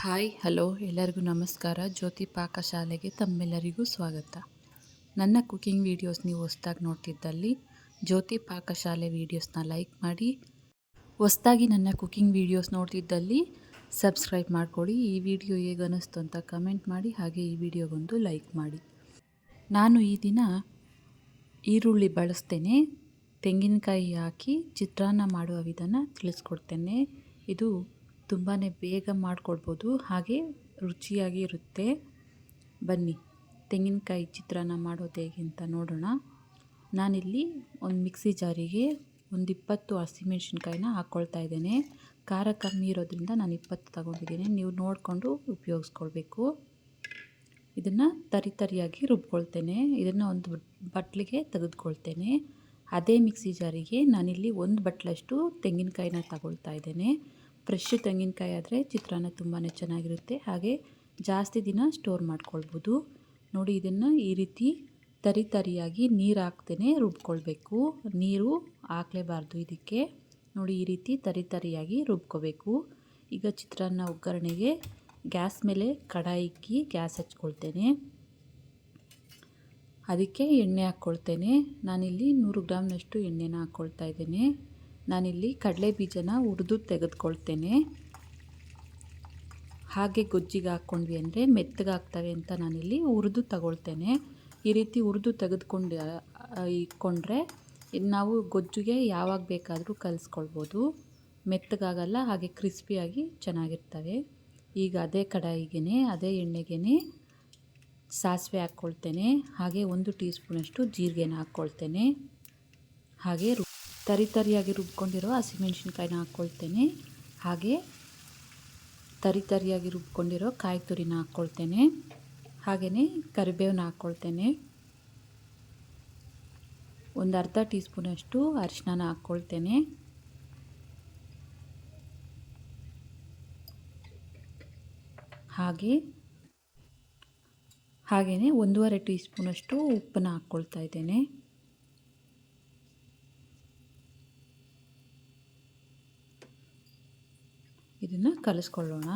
Hi hello ಎಲ್ಲರಿಗೂ ನಮಸ್ಕಾರ. ಜ್ಯೋತಿ ಪಾಕಶಾಲೆಗೆ ತಮ್ಮೆಲ್ಲರಿಗೂ ಸ್ವಾಗತ. ನನ್ನ ಕುಕಿಂಗ್ ವೀಡಿಯೋಸ್ ನೀವು ಹೊಸ್ದಾಗಿ ನೋಡ್ತಿದ್ದಲ್ಲಿ ಜ್ಯೋತಿ ಪಾಕಶಾಲೆ ವೀಡಿಯೋಸ್ನ ಲೈಕ್ ಮಾಡಿ. ಹೊಸ್ದಾಗಿ ನನ್ನ ಕುಕಿಂಗ್ ವೀಡಿಯೋಸ್ ನೋಡ್ತಿದ್ದಲ್ಲಿ ಸಬ್ಸ್ಕ್ರೈಬ್ ಮಾಡ್ಕೊಳ್ಳಿ. ಈ ವಿಡಿಯೋ ಹೇಗೆ ಅನ್ನಿಸ್ತು ಅಂತ ಕಮೆಂಟ್ ಮಾಡಿ, ಹಾಗೆ ಈ ವಿಡಿಯೋಗೊಂದು ಲೈಕ್ ಮಾಡಿ. ನಾನು ಈ ದಿನ ಈರುಳ್ಳಿ ಬಳಸ್ತೇನೆ. ತೆಂಗಿನಕಾಯಿ ಹಾಕಿ ಚಿತ್ರಾನ್ನ ಮಾಡುವ ವಿಧಾನ ತಿಳಿಸ್ಕೊಡ್ತೇನೆ. ಇದು ತುಂಬಾ ಬೇಗ ಮಾಡಿಕೊಡ್ಬೋದು, ಹಾಗೆ ರುಚಿಯಾಗಿ ಇರುತ್ತೆ. ಬನ್ನಿ ತೆಂಗಿನಕಾಯಿ ಚಿತ್ರಾನ್ನ ಮಾಡೋದು ಹೇಗೆ ಅಂತ ನೋಡೋಣ. ನಾನಿಲ್ಲಿ ಒಂದು ಮಿಕ್ಸಿ ಜಾರಿಗೆ ಒಂದು 20 ಹಸಿಮೆಣ್ಸಿನ್ಕಾಯಿನ ಹಾಕ್ಕೊಳ್ತಾ ಇದ್ದೇನೆ. ಖಾರ ಕಮ್ಮಿ ಇರೋದ್ರಿಂದ ನಾನು 20 ತಗೊಂಡಿದ್ದೀನಿ. ನೀವು ನೋಡಿಕೊಂಡು ಉಪಯೋಗಿಸ್ಕೊಳ್ಬೇಕು. ಇದನ್ನು ತರಿಯಾಗಿ ರುಬ್ಕೊಳ್ತೇನೆ. ಇದನ್ನು ಒಂದು ಬಟ್ಲಿಗೆ ತೆಗೆದುಕೊಳ್ತೇನೆ. ಅದೇ ಮಿಕ್ಸಿ ಜಾರಿಗೆ ನಾನಿಲ್ಲಿ ಒಂದು ಬಟ್ಲಷ್ಟು ತೆಂಗಿನಕಾಯಿನ ತಗೊಳ್ತಾ ಇದ್ದೇನೆ. ಫ್ರೆಶ್ ತೆಂಗಿನಕಾಯಿ ಆದರೆ ಚಿತ್ರಾನ್ನ ತುಂಬಾ ಚೆನ್ನಾಗಿರುತ್ತೆ, ಹಾಗೆ ಜಾಸ್ತಿ ದಿನ ಸ್ಟೋರ್ ಮಾಡ್ಕೊಳ್ಬೋದು. ನೋಡಿ, ಇದನ್ನು ಈ ರೀತಿ ತರಿಯಾಗಿ ನೀರು ಹಾಕ್ತೇನೆ ರುಬ್ಕೊಳ್ಬೇಕು. ನೀರು ಹಾಕಲೇಬಾರ್ದು ಇದಕ್ಕೆ. ನೋಡಿ, ಈ ರೀತಿ ತರಿಯಾಗಿ ರುಬ್ಕೋಬೇಕು. ಈಗ ಚಿತ್ರಾನ್ನ ಒಗ್ಗರಣೆಗೆ ಗ್ಯಾಸ್ ಮೇಲೆ ಕಡಾಯಿ ಇಕ್ಕಿ ಗ್ಯಾಸ್ ಹಚ್ಕೊಳ್ತೇನೆ. ಅದಕ್ಕೆ ಎಣ್ಣೆ ಹಾಕ್ಕೊಳ್ತೇನೆ. ನಾನಿಲ್ಲಿ 100 ಗ್ರಾಮ್ನಷ್ಟು ಎಣ್ಣೆನ ಹಾಕ್ಕೊಳ್ತಾ ಇದ್ದೇನೆ. ನಾನಿಲ್ಲಿ ಕಡಲೆ ಬೀಜನ ಹುರಿದು ತೆಗೆದುಕೊಳ್ತೇನೆ. ಹಾಗೆ ಗೊಜ್ಜಿಗೆ ಹಾಕ್ಕೊಂಡ್ವಿ ಅಂದರೆ ಮೆತ್ತಗಾಗ್ತವೆ ಅಂತ ನಾನಿಲ್ಲಿ ಹುರಿದು ತಗೊಳ್ತೇನೆ. ಈ ರೀತಿ ಹುರಿದು ತೆಗೆದುಕೊಂಡು ಇಟ್ಕೊಂಡ್ರೆ ನಾವು ಗೊಜ್ಜಿಗೆ ಯಾವಾಗ ಬೇಕಾದರೂ ಕಲಿಸ್ಕೊಳ್ಬೋದು. ಮೆತ್ತಗಾಗಲ್ಲ, ಹಾಗೆ ಕ್ರಿಸ್ಪಿಯಾಗಿ ಚೆನ್ನಾಗಿರ್ತವೆ. ಈಗ ಅದೇ ಕಡಾಯಿಗೆ ಅದೇ ಎಣ್ಣೆಗೆ ಸಾಸಿವೆ ಹಾಕ್ಕೊಳ್ತೇನೆ. ಹಾಗೆ 1 ಟೀ ಸ್ಪೂನಷ್ಟು ಜೀರಿಗೆನ ಹಾಕ್ಕೊಳ್ತೇನೆ. ಹಾಗೆ ತರಿಯಾಗಿ ರುಬ್ಕೊಂಡಿರೋ ಹಸಿಮೆಣ್ಸಿನ್ಕಾಯಿನ ಹಾಕ್ಕೊಳ್ತೇನೆ. ಹಾಗೆ ತರಿಯಾಗಿ ರುಬ್ಕೊಂಡಿರೋ ಕಾಯಿ ತುರಿನ ಹಾಕ್ಕೊಳ್ತೇನೆ. ಹಾಗೆಯೇ ಕರಿಬೇವನ್ನ ಹಾಕ್ಕೊಳ್ತೇನೆ. ಒಂದು ಅರ್ಧ ಟೀ ಸ್ಪೂನಷ್ಟು ಅರಿಶಿನ ಹಾಕ್ಕೊಳ್ತೇನೆ. ಹಾಗೆಯೇ 1.5 ಟೀ ಸ್ಪೂನಷ್ಟು ಉಪ್ಪನ್ನ ಹಾಕ್ಕೊಳ್ತಾ ಇದ್ದೇನೆ. ಇದನ್ನು ಕಲಿಸ್ಕೊಳ್ಳೋಣ.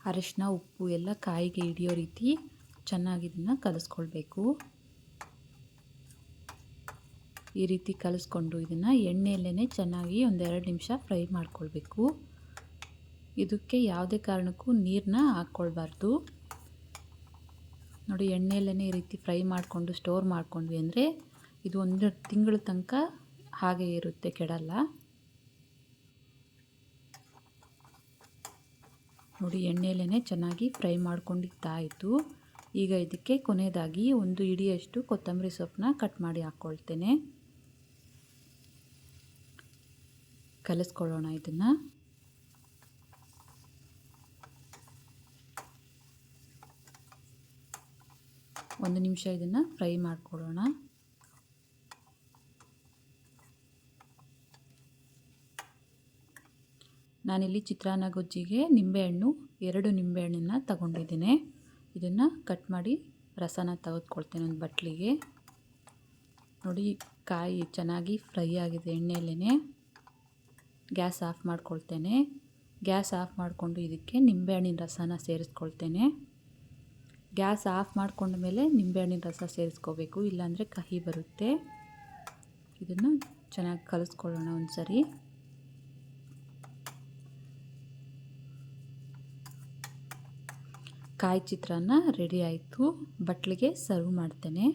ಅರಿಶಿನ ಉಪ್ಪು ಎಲ್ಲ ಕಾಯಿಗೆ ಹಿಡಿಯೋ ರೀತಿ ಚೆನ್ನಾಗಿ ಇದನ್ನು ಕಲಿಸ್ಕೊಳ್ಬೇಕು. ಈ ರೀತಿ ಕಲಿಸ್ಕೊಂಡು ಇದನ್ನು ಎಣ್ಣೆಯಲ್ಲೇ ಚೆನ್ನಾಗಿ 1-2 ನಿಮಿಷ ಫ್ರೈ ಮಾಡ್ಕೊಳ್ಬೇಕು. ಇದಕ್ಕೆ ಯಾವುದೇ ಕಾರಣಕ್ಕೂ ನೀರನ್ನ ಹಾಕ್ಕೊಳ್ಬಾರ್ದು. ನೋಡಿ, ಎಣ್ಣೆಯಲ್ಲೇ ಈ ರೀತಿ ಫ್ರೈ ಮಾಡಿಕೊಂಡು ಸ್ಟೋರ್ ಮಾಡ್ಕೊಂಡ್ವಿ ಅಂದರೆ ಇದು 1 ತಿಂಗಳ ತನಕ ಹಾಗೆ ಇರುತ್ತೆ, ಕೆಡಲ್ಲ. ನೋಡಿ, ಎಣ್ಣೆಯಲ್ಲೇ ಚೆನ್ನಾಗಿ ಫ್ರೈ ಮಾಡ್ಕೊಂಡಿದ್ದಾಯಿತು. ಈಗ ಇದಕ್ಕೆ ಕೊನೆಯದಾಗಿ 1 ಹಿಡಿಯಷ್ಟು ಕೊತ್ತಂಬರಿ ಸೊಪ್ಪನ್ನ ಕಟ್ ಮಾಡಿ ಹಾಕ್ಕೊಳ್ತೇನೆ. ಕಲಿಸ್ಕೊಳ್ಳೋಣ ಇದನ್ನು. ಒಂದು ನಿಮಿಷ ಇದನ್ನು ಫ್ರೈ ಮಾಡ್ಕೊಳ್ಳೋಣ. ನಾನಿಲ್ಲಿ ಚಿತ್ರಾನ್ನ ಗೊಜ್ಜಿಗೆ ನಿಂಬೆಹಣ್ಣು 2 ನಿಂಬೆಹಣ್ಣನ್ನು ತಗೊಂಡಿದ್ದೇನೆ. ಇದನ್ನು ಕಟ್ ಮಾಡಿ ರಸನ ತೆಗೆದುಕೊಳ್ತೇನೆ ಒಂದು ಬಟ್ಲಿಗೆ. ನೋಡಿ, ಕಾಯಿ ಚೆನ್ನಾಗಿ ಫ್ರೈ ಆಗಿದೆ ಎಣ್ಣೆಯಲ್ಲೇ. ಗ್ಯಾಸ್ ಆಫ್ ಮಾಡ್ಕೊಳ್ತೇನೆ. ಗ್ಯಾಸ್ ಆಫ್ ಮಾಡಿಕೊಂಡು ಇದಕ್ಕೆ ನಿಂಬೆಹಣ್ಣಿನ ರಸನ ಸೇರಿಸ್ಕೊಳ್ತೇನೆ. ಗ್ಯಾಸ್ ಆಫ್ ಮಾಡ್ಕೊಂಡ ಮೇಲೆ ನಿಂಬೆಹಣ್ಣಿನ ರಸ ಸೇರಿಸ್ಕೋಬೇಕು, ಇಲ್ಲಾಂದರೆ ಕಹಿ ಬರುತ್ತೆ. ಇದನ್ನು ಚೆನ್ನಾಗಿ ಕಲಿಸ್ಕೊಳ್ಳೋಣ ಒಂದು ಸರಿ. ಕಾಯಿ ಚಿತ್ರಾನ್ನ ರೆಡಿ ಆಯಿತು. ಬಟ್ಲಿಗೆ ಸರ್ವ್ ಮಾಡ್ತೇನೆ.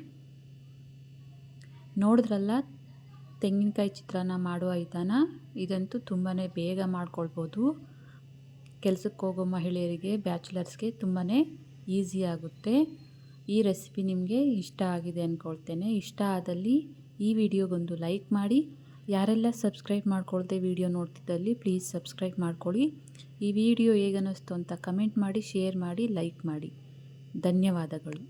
ನೋಡಿದ್ರಲ್ಲ ತೆಂಗಿನಕಾಯಿ ಚಿತ್ರಾನ್ನ ಮಾಡುವ ವಿಧಾನ. ಇದಂತೂ ತುಂಬಾ ಬೇಗ ಮಾಡ್ಕೊಳ್ಬೋದು. ಕೆಲಸಕ್ಕೆ ಹೋಗೋ ಮಹಿಳೆಯರಿಗೆ, ಬ್ಯಾಚುಲರ್ಸ್ಗೆ ತುಂಬಾ ಈಸಿ ಆಗುತ್ತೆ. ಈ ರೆಸಿಪಿ ನಿಮಗೆ ಇಷ್ಟ ಆಗಿದೆ ಅಂದ್ಕೊಳ್ತೇನೆ. ಇಷ್ಟ ಆದಲ್ಲಿ ಈ ವಿಡಿಯೋಗೊಂದು ಲೈಕ್ ಮಾಡಿ. ಯಾರೆಲ್ಲ ಸಬ್ಸ್ಕ್ರೈಬ್ ಮಾಡ್ಕೊಳ್ದೆ ವಿಡಿಯೋ ನೋಡ್ತಿದ್ದಲ್ಲಿ ಪ್ಲೀಸ್ ಸಬ್ಸ್ಕ್ರೈಬ್ ಮಾಡ್ಕೊಳ್ಳಿ. ಈ ವಿಡಿಯೋ ಹೇಗೆ ಅನ್ನಿಸ್ತು ಅಂತ ಕಮೆಂಟ್ ಮಾಡಿ, ಶೇರ್ ಮಾಡಿ, ಲೈಕ್ ಮಾಡಿ. ಧನ್ಯವಾದಗಳು.